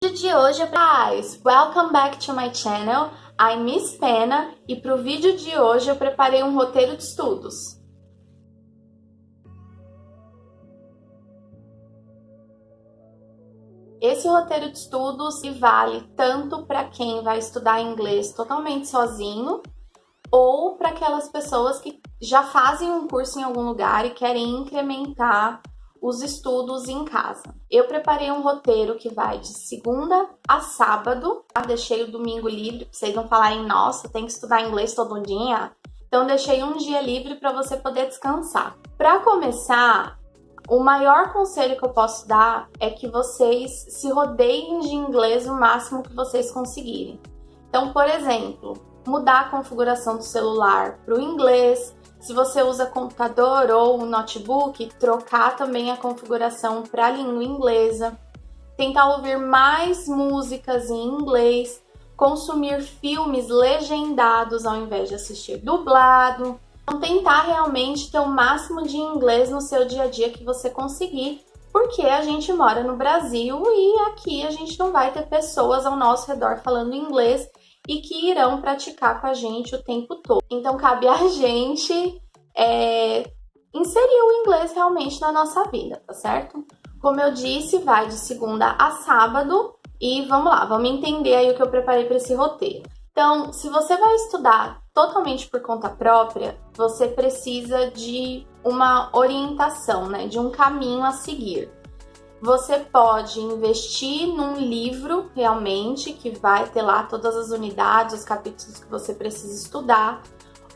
vídeo de hoje, guys, welcome back to my channel. I'm Miss Pena e para o vídeo de hoje eu preparei um roteiro de estudos. Esse roteiro de estudos vale tanto para quem vai estudar inglês totalmente sozinho ou para aquelas pessoas que já fazem um curso em algum lugar e querem incrementar os estudos em casa. Eu preparei um roteiro que vai de segunda a sábado, tá? Deixei o domingo livre, pra vocês não falarem, nossa, tem que estudar inglês todo dia. Então deixei um dia livre para você poder descansar. Para começar, o maior conselho que eu posso dar é que vocês se rodeiem de inglês o máximo que vocês conseguirem. Então, por exemplo, mudar a configuração do celular para o inglês. Se você usa computador ou um notebook, trocar também a configuração para a língua inglesa. Tentar ouvir mais músicas em inglês. Consumir filmes legendados ao invés de assistir dublado. Então, tentar realmente ter o máximo de inglês no seu dia a dia que você conseguir, porque a gente mora no Brasil e aqui a gente não vai ter pessoas ao nosso redor falando inglês e que irão praticar com a gente o tempo todo. Então, cabe a gente inserir o inglês realmente na nossa vida, tá certo? Como eu disse, vai de segunda a sábado e vamos lá, vamos entender aí o que eu preparei para esse roteiro. Então, se você vai estudar totalmente por conta própria, você precisa de uma orientação, né? De um caminho a seguir. Você pode investir num livro, realmente, que vai ter lá todas as unidades, os capítulos que você precisa estudar,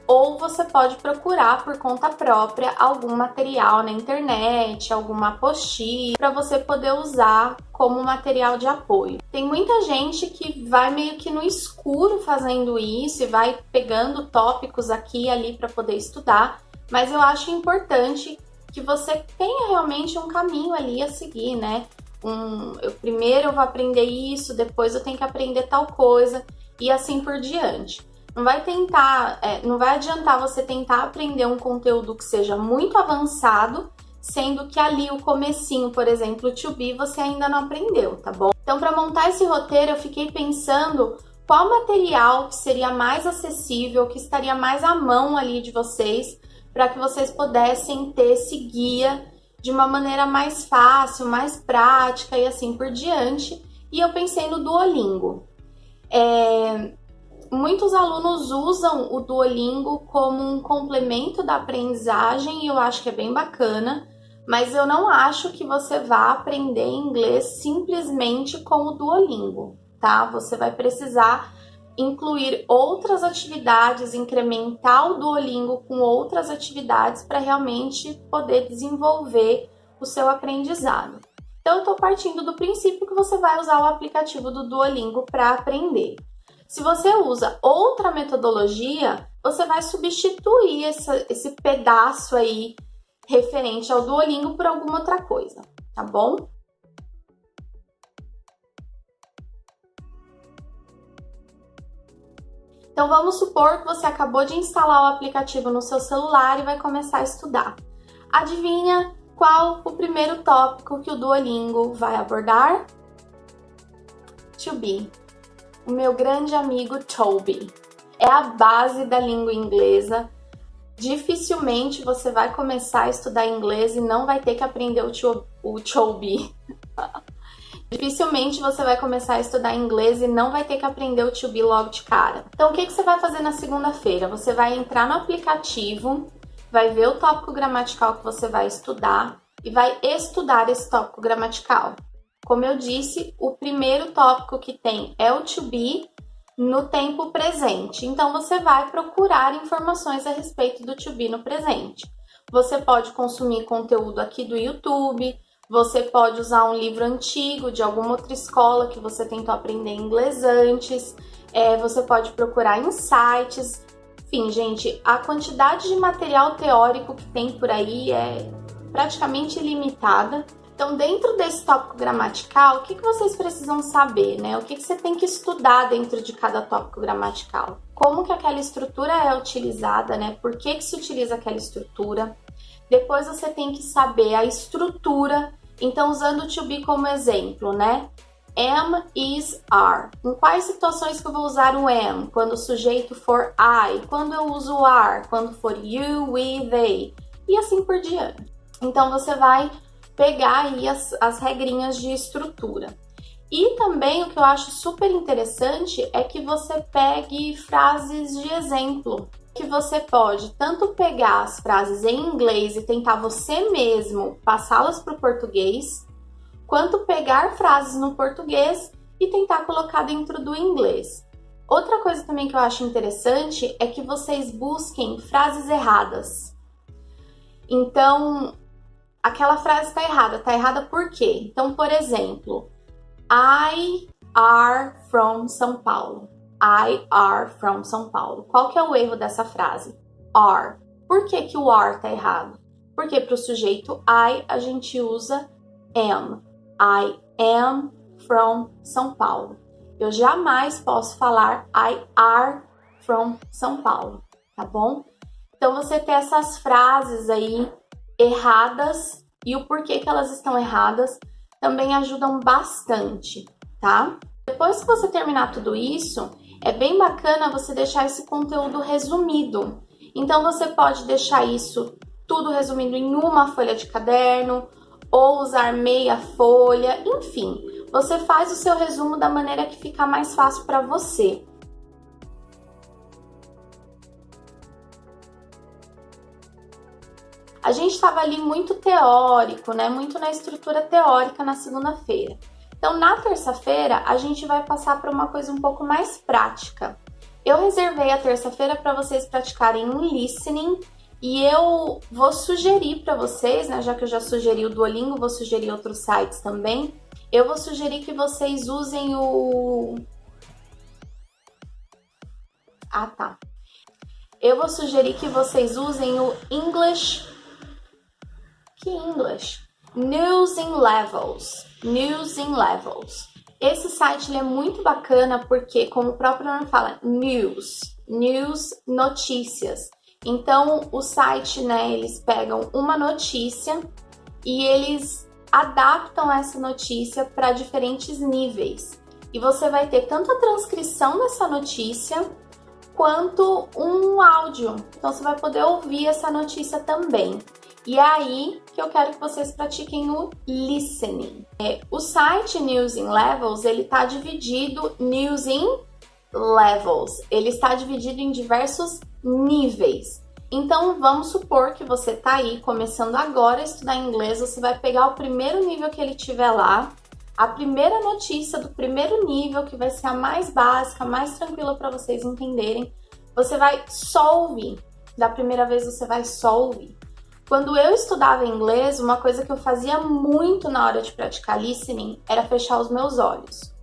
ou você pode procurar por conta própria algum material na internet, alguma apostila, para você poder usar como material de apoio. Tem muita gente que vai meio que no escuro fazendo isso e vai pegando tópicos aqui e ali para poder estudar, mas eu acho importante que você tenha realmente um caminho ali a seguir, né? Primeiro eu vou aprender isso, depois eu tenho que aprender tal coisa e assim por diante. Não vai adiantar você tentar aprender um conteúdo que seja muito avançado, sendo que ali o comecinho, por exemplo, o to be, você ainda não aprendeu, tá bom? Então, para montar esse roteiro, eu fiquei pensando qual material que seria mais acessível, que estaria mais à mão ali de vocês, para que vocês pudessem ter esse guia de uma maneira mais fácil, mais prática e assim por diante. E eu pensei no Duolingo. Muitos alunos usam o Duolingo como um complemento da aprendizagem e eu acho que é bem bacana, mas eu não acho que você vá aprender inglês simplesmente com o Duolingo, tá? Você vai precisar incluir outras atividades, incrementar o Duolingo com outras atividades para realmente poder desenvolver o seu aprendizado. Então, eu estou partindo do princípio que você vai usar o aplicativo do Duolingo para aprender. Se você usa outra metodologia, você vai substituir esse pedaço aí referente ao Duolingo por alguma outra coisa, tá bom? Então, vamos supor que você acabou de instalar o aplicativo no seu celular e vai começar a estudar. Adivinha qual o primeiro tópico que o Duolingo vai abordar? To be. O meu grande amigo Toby. É a base da língua inglesa. Dificilmente você vai começar a estudar inglês e não vai ter que aprender o Toby. Dificilmente você vai começar a estudar inglês e não vai ter que aprender o to be logo de cara. Então, o que você vai fazer na segunda-feira? Você vai entrar no aplicativo, vai ver o tópico gramatical que você vai estudar e vai estudar esse tópico gramatical. Como eu disse, o primeiro tópico que tem é o to be no tempo presente. Então, você vai procurar informações a respeito do to be no presente. Você pode consumir conteúdo aqui do YouTube, você pode usar um livro antigo de alguma outra escola que você tentou aprender inglês antes, você pode procurar em sites. Enfim, gente, a quantidade de material teórico que tem por aí é praticamente ilimitada. Então, dentro desse tópico gramatical, o que vocês precisam saber, né? O que você tem que estudar dentro de cada tópico gramatical? Como que aquela estrutura é utilizada, né? Por que se utiliza aquela estrutura? Depois você tem que saber a estrutura. Então, usando o to be como exemplo, né? am, is, are. Em quais situações que eu vou usar o am? Quando o sujeito for I. Quando eu uso o are? Quando for you, we, they. E assim por diante. Então, você vai pegar aí as regrinhas de estrutura. E também o que eu acho super interessante é que você pegue frases de exemplo. Que você pode tanto pegar as frases em inglês e tentar você mesmo passá-las para o português, quanto pegar frases no português e tentar colocar dentro do inglês. Outra coisa também que eu acho interessante é que vocês busquem frases erradas. Então, aquela frase está errada. Está errada por quê? Então, por exemplo, I are from São Paulo. I are from São Paulo. Qual que é o erro dessa frase? Are. Por que que o are está errado? Porque para o sujeito I a gente usa am. I am from São Paulo. Eu jamais posso falar I are from São Paulo, tá bom? Então, você ter essas frases aí erradas e o porquê que elas estão erradas também ajudam bastante, tá? Depois que você terminar tudo isso, é bem bacana você deixar esse conteúdo resumido. Então, você pode deixar isso tudo resumido em uma folha de caderno, ou usar meia folha, enfim. Você faz o seu resumo da maneira que ficar mais fácil para você. A gente estava ali muito teórico, né? Muito na estrutura teórica na segunda-feira. Então, na terça-feira, a gente vai passar para uma coisa um pouco mais prática. Eu reservei a terça-feira para vocês praticarem um listening e eu vou sugerir para vocês, né, já que eu já sugeri o Duolingo, vou sugerir outros sites também. Eu vou sugerir que vocês usem Eu vou sugerir que vocês usem o English... Que English? News in Levels. News in Levels. Esse site ele é muito bacana porque, como o próprio nome fala, news, notícias. Então, o site, né, eles pegam uma notícia e eles adaptam essa notícia para diferentes níveis. E você vai ter tanto a transcrição dessa notícia quanto um áudio. Então, você vai poder ouvir essa notícia também. E é aí que eu quero que vocês pratiquem o listening. O site News in Levels, ele está dividido ele está dividido em diversos níveis. Então, vamos supor que você está aí começando agora a estudar inglês, você vai pegar o primeiro nível que ele tiver lá, a primeira notícia do primeiro nível, que vai ser a mais básica, a mais tranquila para vocês entenderem. Você vai só ouvir. Da primeira vez você vai só ouvir. Quando eu estudava inglês, uma coisa que eu fazia muito na hora de praticar listening era fechar os meus olhos.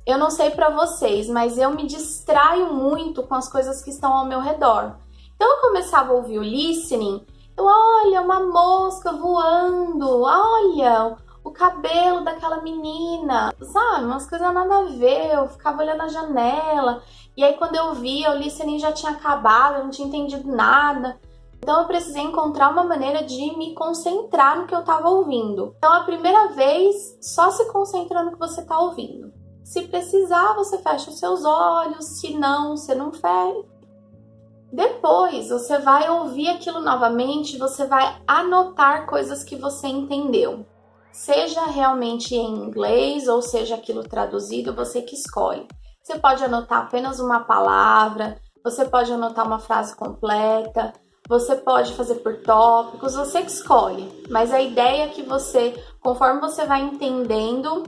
Eu não sei pra vocês, mas eu me distraio muito com as coisas que estão ao meu redor. Então eu começava a ouvir o listening, olha, uma mosca voando, olha, o cabelo daquela menina, sabe? Umas coisas nada a ver, eu ficava olhando a janela, e aí quando eu via, o listening já tinha acabado, eu não tinha entendido nada. Então, eu precisei encontrar uma maneira de me concentrar no que eu estava ouvindo. Então, a primeira vez, só se concentra no que você está ouvindo. Se precisar, você fecha os seus olhos. Se não, você não fecha. Depois, você vai ouvir aquilo novamente, você vai anotar coisas que você entendeu. Seja realmente em inglês ou seja aquilo traduzido, você que escolhe. Você pode anotar apenas uma palavra, você pode anotar uma frase completa, você pode fazer por tópicos, você que escolhe. Mas a ideia é que você, conforme você vai entendendo,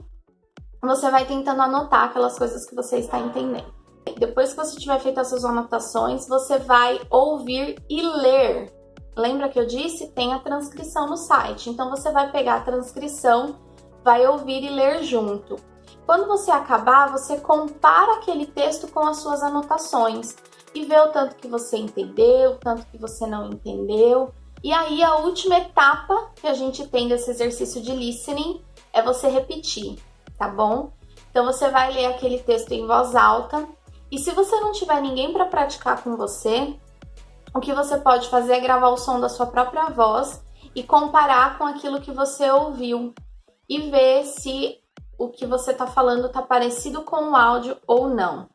você vai tentando anotar aquelas coisas que você está entendendo. Depois que você tiver feito as suas anotações, você vai ouvir e ler. Lembra que eu disse? Tem a transcrição no site. Então, você vai pegar a transcrição, vai ouvir e ler junto. Quando você acabar, você compara aquele texto com as suas anotações e vê o tanto que você entendeu, o tanto que você não entendeu. E aí, a última etapa que a gente tem desse exercício de listening é você repetir, tá bom? Então, você vai ler aquele texto em voz alta. E se você não tiver ninguém para praticar com você, o que você pode fazer é gravar o som da sua própria voz e comparar com aquilo que você ouviu e ver se o que você tá falando tá parecido com o áudio ou não.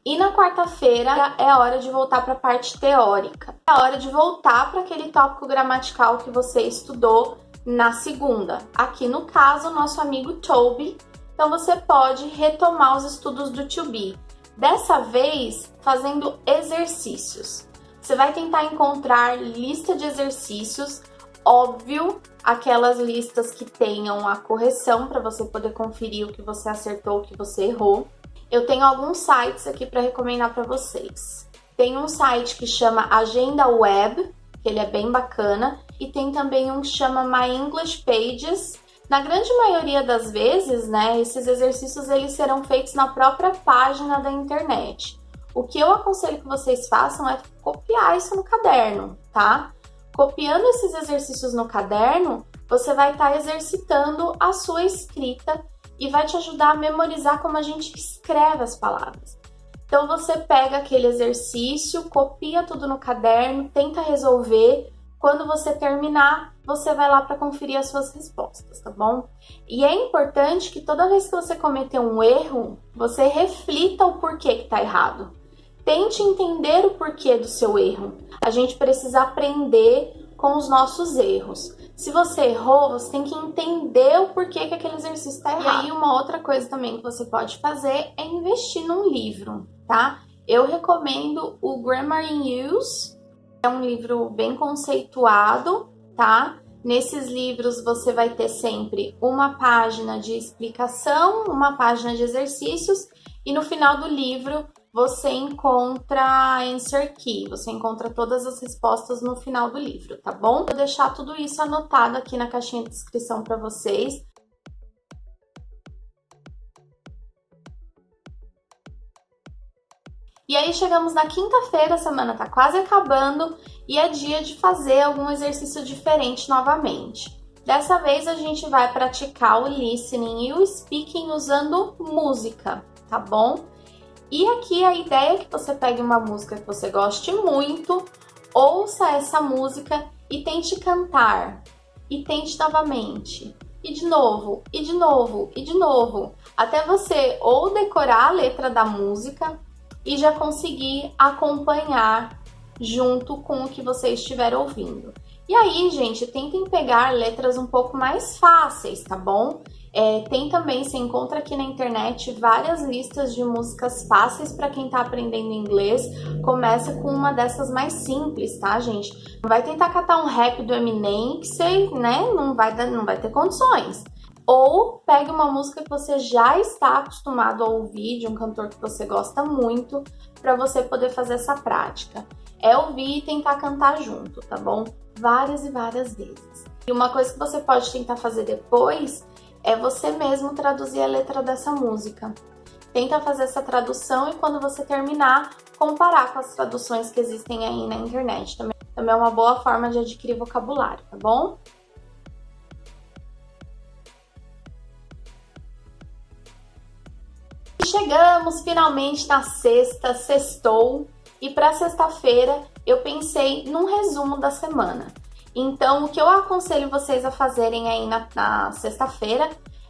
E na quarta-feira é a hora de voltar para a parte teórica. É a hora de voltar para aquele tópico gramatical que você estudou na segunda. Aqui no caso, nosso amigo Toby. Então você pode retomar os estudos do to be. Dessa vez, fazendo exercícios. Você vai tentar encontrar lista de exercícios, óbvio, aquelas listas que tenham a correção para você poder conferir o que você acertou, o que você errou. Eu tenho alguns sites aqui para recomendar para vocês. Tem um site que chama Agenda Web, que ele é bem bacana, e tem também um que chama My English Pages. Na grande maioria das vezes, né, esses exercícios eles serão feitos na própria página da internet. O que eu aconselho que vocês façam é copiar isso no caderno, tá? Copiando esses exercícios no caderno, você vai estar exercitando a sua escrita e vai te ajudar a memorizar como a gente escreve as palavras. Então você pega aquele exercício, copia tudo no caderno, tenta resolver. Quando você terminar, você vai lá para conferir as suas respostas, tá bom? E é importante que toda vez que você cometer um erro, você reflita o porquê que tá errado. Tente entender o porquê do seu erro. A gente precisa aprender com os nossos erros. Se você errou, você tem que entender o porquê que aquele exercício está errado. E aí, uma outra coisa também que você pode fazer é investir num livro, tá? Eu recomendo o Grammar in Use. É um livro bem conceituado, tá? Nesses livros você vai ter sempre uma página de explicação, uma página de exercícios e no final do livro você encontra a answer key, você encontra todas as respostas no final do livro, tá bom? Vou deixar tudo isso anotado aqui na caixinha de descrição para vocês. E aí chegamos na quinta-feira, a semana tá quase acabando e é dia de fazer algum exercício diferente novamente. Dessa vez a gente vai praticar o listening e o speaking usando música, tá bom? E aqui a ideia é que você pegue uma música que você goste muito, ouça essa música e tente cantar. E tente novamente. E de novo, e de novo, e de novo. Até você ou decorar a letra da música e já conseguir acompanhar junto com o que você estiver ouvindo. E aí, gente, tentem pegar letras um pouco mais fáceis, tá bom? Tem também, você encontra aqui na internet várias listas de músicas fáceis para quem tá aprendendo inglês. Começa com uma dessas mais simples, tá, gente? Não vai tentar catar um rap do Eminem que você, né, não vai ter condições. Ou pegue uma música que você já está acostumado a ouvir, de um cantor que você gosta muito, para você poder fazer essa prática. É ouvir e tentar cantar junto, tá bom? Várias e várias vezes. E uma coisa que você pode tentar fazer depois é você mesmo traduzir a letra dessa música. Tenta fazer essa tradução e quando você terminar, comparar com as traduções que existem aí na internet. Também é uma boa forma de adquirir vocabulário, tá bom? Chegamos finalmente na sexta, sextou, e para sexta-feira eu pensei num resumo da semana. Então, o que eu aconselho vocês a fazerem aí na sexta-feira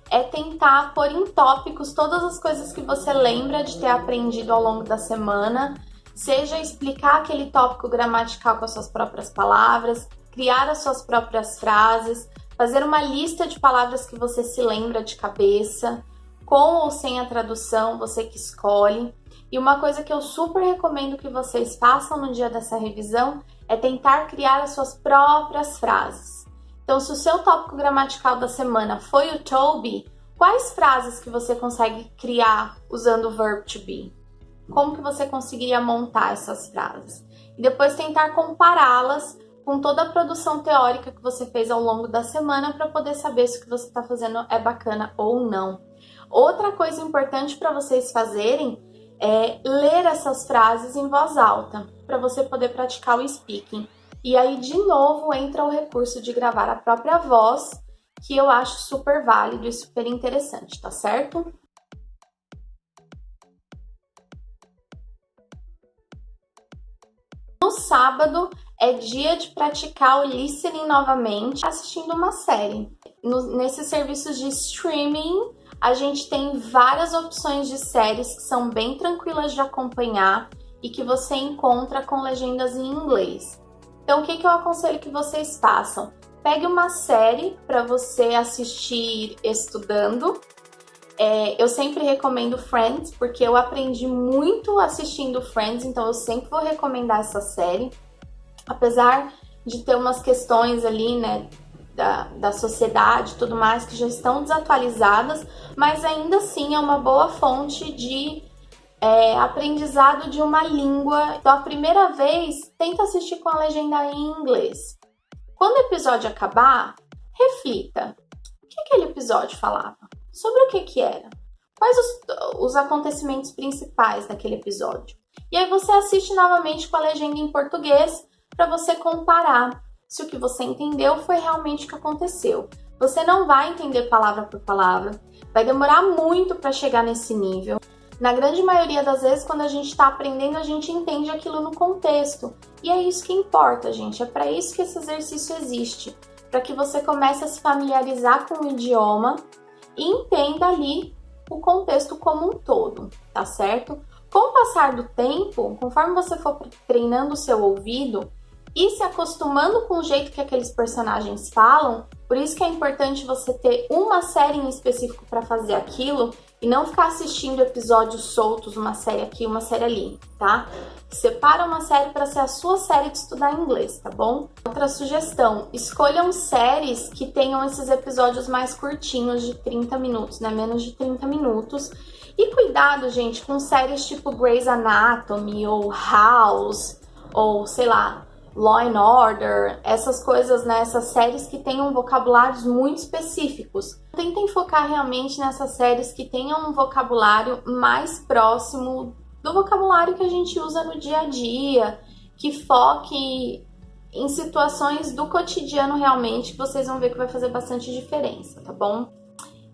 é tentar pôr em tópicos todas as coisas que você lembra de ter aprendido ao longo da semana, seja explicar aquele tópico gramatical com as suas próprias palavras, criar as suas próprias frases, fazer uma lista de palavras que você se lembra de cabeça, com ou sem a tradução, você que escolhe. E uma coisa que eu super recomendo que vocês façam no dia dessa revisão é tentar criar as suas próprias frases. Então, se o seu tópico gramatical da semana foi o to be, quais frases que você consegue criar usando o verb to be? Como que você conseguiria montar essas frases? E depois tentar compará-las com toda a produção teórica que você fez ao longo da semana para poder saber se o que você está fazendo é bacana ou não. Outra coisa importante para vocês fazerem é ler essas frases em voz alta, para você poder praticar o speaking. E aí, de novo, entra o recurso de gravar a própria voz, que eu acho super válido e super interessante, tá certo? No sábado é dia de praticar o listening novamente assistindo uma série. Nesses serviços de streaming, a gente tem várias opções de séries que são bem tranquilas de acompanhar e que você encontra com legendas em inglês. Então, o que eu aconselho que vocês façam? Pegue uma série para você assistir estudando. Eu sempre recomendo Friends, porque eu aprendi muito assistindo Friends, então eu sempre vou recomendar essa série. Apesar de ter umas questões ali, né, da sociedade e tudo mais, que já estão desatualizadas, mas ainda assim é uma boa fonte de aprendizado de uma língua. Então, a primeira vez, tenta assistir com a legenda em inglês. Quando o episódio acabar, reflita. O que aquele episódio falava? Sobre o que era? Quais os acontecimentos principais daquele episódio? E aí você assiste novamente com a legenda em português para você comparar se o que você entendeu foi realmente o que aconteceu. Você não vai entender palavra por palavra, vai demorar muito para chegar nesse nível. Na grande maioria das vezes, quando a gente está aprendendo, a gente entende aquilo no contexto. E é isso que importa, gente. É para isso que esse exercício existe. Para que você comece a se familiarizar com o idioma e entenda ali o contexto como um todo, tá certo? Com o passar do tempo, conforme você for treinando o seu ouvido e se acostumando com o jeito que aqueles personagens falam, por isso que é importante você ter uma série em específico para fazer aquilo e não ficar assistindo episódios soltos, uma série aqui, uma série ali, tá? Separa uma série para ser a sua série de estudar inglês, tá bom? Outra sugestão, escolham séries que tenham esses episódios mais curtinhos, de 30 minutos, né? Menos de 30 minutos. E cuidado, gente, com séries tipo Grey's Anatomy ou House, ou sei lá, Law and Order, essas coisas, né? Essas séries que tenham vocabulários muito específicos. Tentem focar realmente nessas séries que tenham um vocabulário mais próximo do vocabulário que a gente usa no dia a dia, que foque em situações do cotidiano realmente, que vocês vão ver que vai fazer bastante diferença, tá bom?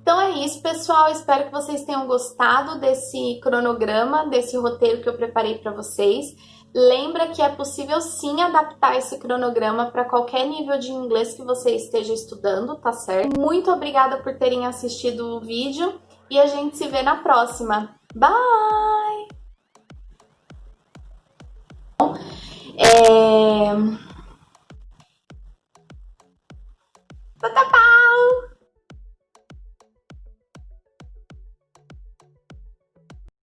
Então é isso, pessoal. Espero que vocês tenham gostado desse cronograma, desse roteiro que eu preparei para vocês. Lembra que é possível sim adaptar esse cronograma para qualquer nível de inglês que você esteja estudando, tá certo? Muito obrigada por terem assistido o vídeo e a gente se vê na próxima. Bye!